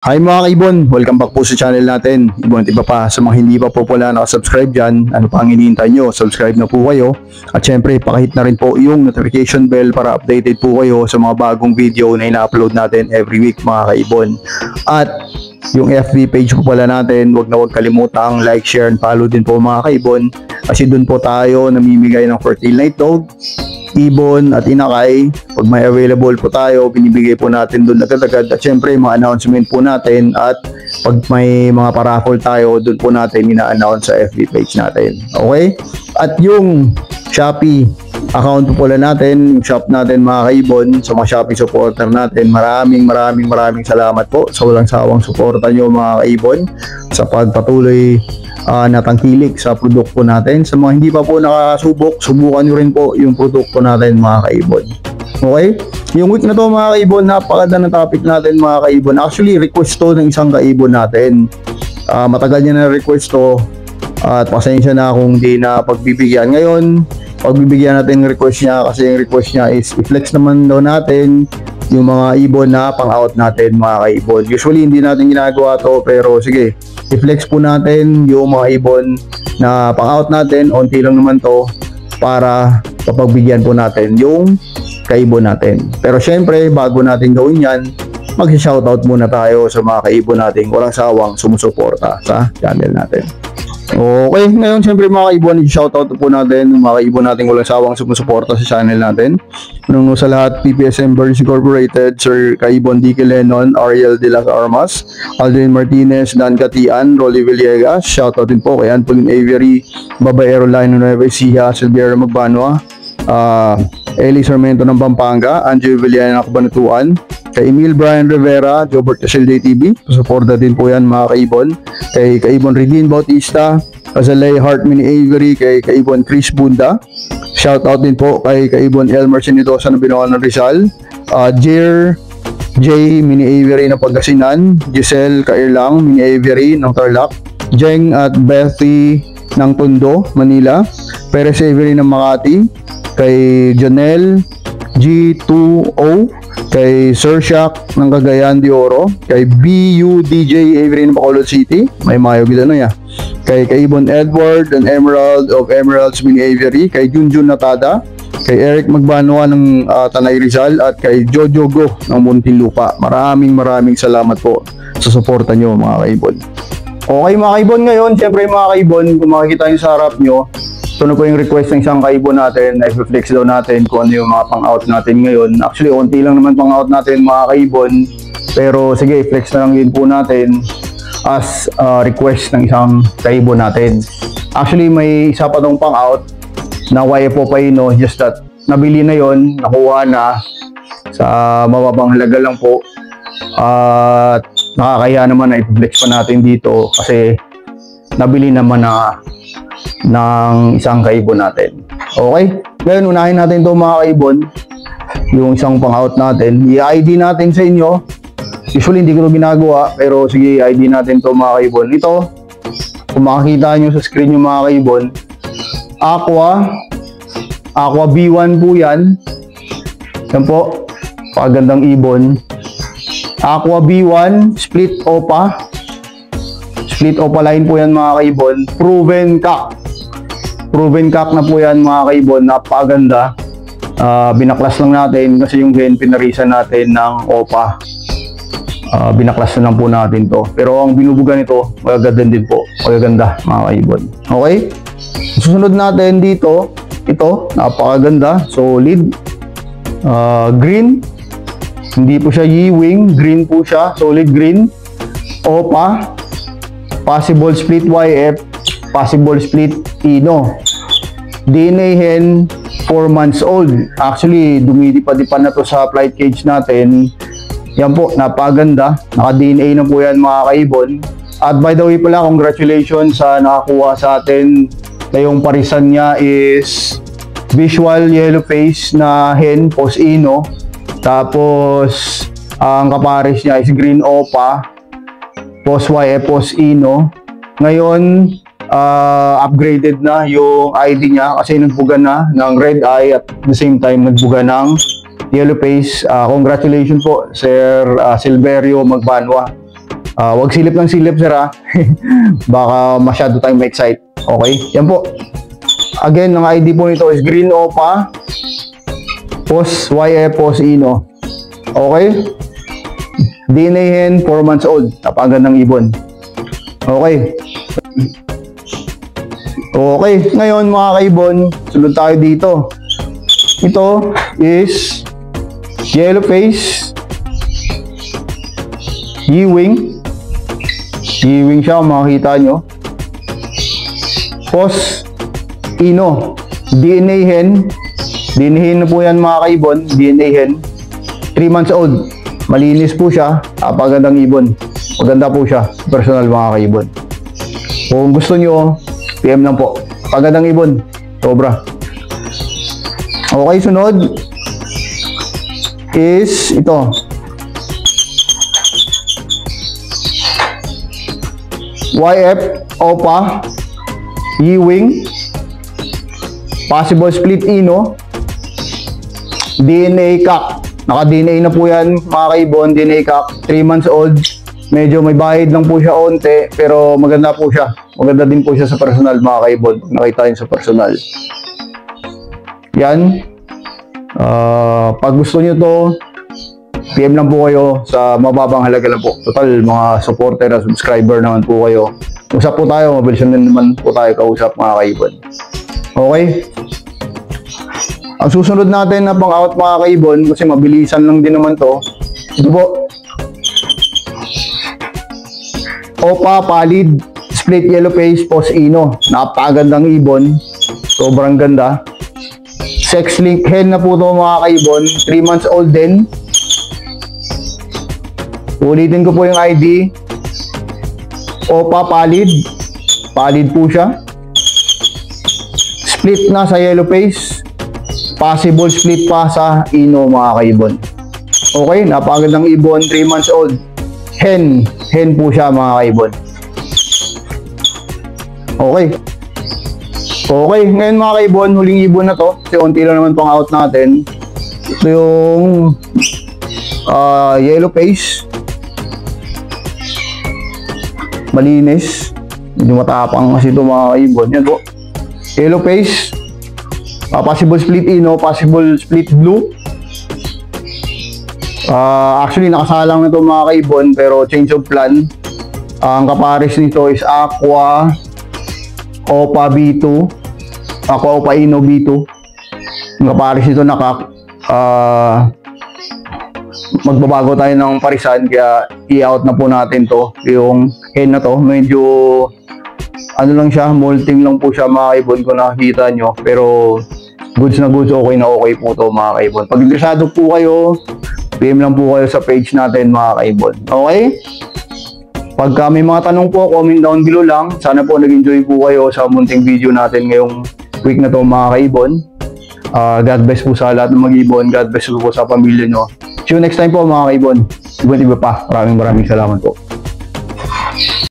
Hi mga kaibon, welcome back po sa channel natin. Ibon at iba pa, sa mga hindi pa po pala nakasubscribe dyan, ano pa ang hinihintay nyo, subscribe na po kayo. At syempre, pakihit na rin po yung notification bell para updated po kayo sa mga bagong video na ina-upload natin every week mga kaibon. At yung FB page po pala natin, wag na wag kalimutang like, share, and follow din po mga kaibon. Kasi dun po tayo namimigay ng fertile night dog, ibon at inakay. Pag may available po tayo, binibigay po natin doon agad-agad. At syempre, mga announcement po natin. At pag may mga paraffle tayo, doon po natin ina-announce sa FB page natin. Okay? At yung Shopee account po pala natin, yung shop natin mga kaibon, sa mga Shopee supporter natin, maraming salamat po sa walang sawang suporta nyo mga kaibon sa pagpatuloy natangkilik sa produkto natin. Sa mga hindi pa po nakasubok, subukan nyo rin po yung produkto natin mga kaibon. Okay? Yung week na to mga kaibon, napakaganda ng topic natin mga kaibon. Actually, request to ng isang kaibon natin. Matagal niya na request to at pasensya na kung di na pagbibigyan. Ngayon, pagbibigyan natin yung request niya kasi yung request niya is i-flex naman daw natin yung mga ibon na pang-out natin mga kaibon. Usually, hindi natin ginagawa to pero sige, i-flex po natin yung mga ibon na pang-out natin. Unti lang naman to para papagbigyan po natin yung kaibon natin. Pero syempre, bago natin gawin yan, mag-shoutout muna tayo sa mga kaibon natin walang sawang sumusuporta sa channel natin. Okay, ngayon syempre mga kaibon, i-shoutout po natin yung mga kaibon natin walang sawang sumusuporta sa channel natin. Unang sa lahat, PPSM Birds Incorporated, Sir Kaibon D. Lenon, Ariel de las Armas, Aldrin Martinez, Dan Catian, Rolly Villegas, shoutout din po kay Anpolin Avery, Babaero Line Nueva Ecija, Silviera Magbanwa, Eli Sarmento ng Pampanga, Angel Villana ng Cabanatuan, kay Emil Brian Rivera, Jobert Cashel JTV, suporta din po yan mga kaibon, kay Kaibon Redin Bautista, Azalea Hart Mini Avery, kay Kaibon Chris Bunda, shoutout din po kay Kaibon Elmer Sinidosa ng Binoan ng Rizal, Jer J Mini Avery ng Pangasinan, Giselle Kairlang Mini Avery ng Tarlac, Jeng at Bethy ng Tondo, Manila, Perez Avery ng Makati, kay Janelle G2O, kay Sir Shaq ng Cagayan de Oro, kay BU DJ Avery ng Bacolod City, may mayo gila na ya, kay Kaibon Edward and Emerald of Emeralds Mini Avery, kay Junjun Natada, kay Eric Magbanwa ng Tanay Rizal, at kay Jojo Go ng Muntinlupa. Maraming salamat po sa suporta nyo mga kaibon. Okay mga kaibon, ngayon syempre mga kaibon, kung makikita nyo sa harap nyo, ito na po yung request ng isang kaibon natin na i-flex daw natin kung ano yung mga pang-out natin ngayon. Actually, onti lang naman pang-out natin mga kaibon, pero sige, flex na lang din po natin as request ng isang kaibon natin. Actually, may isa pa tong pang-out na YFO Paino, just that nabili na yon, nakuha na sa mababang halaga lang po. At nakakaya naman na i-flex pa natin dito kasi nabili naman ng isang kaibon natin. Okay? Ngayon, unahin natin ito mga kaibon, yung isang pang-out natin. I-ID natin sa inyo. Usually, hindi ko ito ginagawa, pero sige, i-ID natin ito mga kaibon. Ito, kung makikita nyo sa screen yung mga kaibon, Aqua B1 po yan. Yan po, pagandang ibon. Aqua B1, split OPA. Split OPA line po yan mga kaibon. Proven cock na po yan mga kaibon. Napakaganda. Binaklas lang natin kasi yung hen pinarisan natin ng OPA. Binaklas na lang po natin to. Pero ang binubugan nito, magaganda din po. Magaganda mga kaibon. Okay? Susunod natin dito, ito, napakaganda. Solid. Green. Hindi po siya Yi-wing. Green po siya. Solid green. OPA. Possible split YF. Possible split Ino. DNA hen 4 months old. Actually, dumidipa-dipa na to sa flight cage natin. Yan po, napaganda. Naka-DNA na po yan mga kaibon. At by the way pala, congratulations sa nakakuha sa atin na yung parisan niya is visual yellow face na hen post Ino. Tapos, ang kapares niya is green OPA. Post YF post Ino. Ngayon, upgraded na yung ID niya kasi nagbuga na ng red eye at the same time nagbuga ng yellow face. Congratulations po Sir Silverio Magbanwa. Wag silip ng silip, sir, ha. Baka masyado tayong ma-excite. Okay? Yan po. Again, ang ID po nito is Green Opa Pos YF Pos Ino. Okay? DNA hen, 4 months old. Napakagandang ibon. Okay. Okay. Ngayon, mga kaibon, sunod tayo dito. Ito is yellow face Ewing. Ewing siya, makikita nyo. Pos Ino. DNA hen. DNA hen na po yan, mga kaibon. DNA hen. 3 months old. Malinis po siya. Napakagandang ibon. Maganda po siya. Personal, mga kaibon. Kung gusto nyo, PM lang po. Pagandang ibon. Sobra. Okay, sunod is ito. YF Opa Ewing. Possible split Ino. DNA cock. Naka-DNA na po yan, mga kaibon. DNA cock. 3 months old. Medyo may bahid lang po siya onte, pero maganda po siya. Maganda din po siya sa personal, mga kaibon. Nakita yun sa personal. Yan. Pag gusto nyo to, PM lang po kayo sa mababang halaga lang po. Total, mga supporter at subscriber naman po kayo. Usap po tayo, mabilis naman po tayo kausap, mga kaibon. Okay? Ang susunod natin na pang-out, mga kaibon, kasi mabilisan lang din naman to. Ito po. Opa Pallid Split Yellow Face Pos Ino. Napakagandang ibon. Sobrang ganda. Sex link hen na po to, mga kaibon. 3 months old din. Ulitin ko po yung ID. Opa Pallid. Pallid po siya. Split na sa yellow face. Possible split pa sa Ino, mga kaibon. Okay, napakagandang ibon. 3 months old. Hen. Hen po siya, mga kaibon. Okay. Okay, ngayon, mga kaibon, huling ibon na to. Kasi unti lang naman pang out natin. Ito yung yellow face. Malinis. Medyo matapang kasi ito, mga kaibon. Yan po. Yellow face. Possible split Ino, possible split blue. Actually, nakasalang na ito, mga kaibon, pero change of plan. Ang kapares nito is Aqua Opa B2. Aqua Opa Ino B2. Ang kapares nito magbabago tayo ng parisan, kaya i-out na po natin to. Yung hen na to, medyo ano lang siya, molting lang po siya, mga kaibon, kung nakikita nyo. Pero goods na goods, okay na okay po to, mga kaibon. Pag interesado po kayo, PM lang po kayo sa page natin, mga kaibon. Okay? Pagka may mga tanong po, comment down below lang. Sana po nag-enjoy po kayo sa munting video natin ngayong week na to, mga kaibon. God bless po sa lahat ng mag-ibon. God bless po sa pamilya nyo. See you next time po, mga kaibon. Ibon iba pa. Maraming salamat po.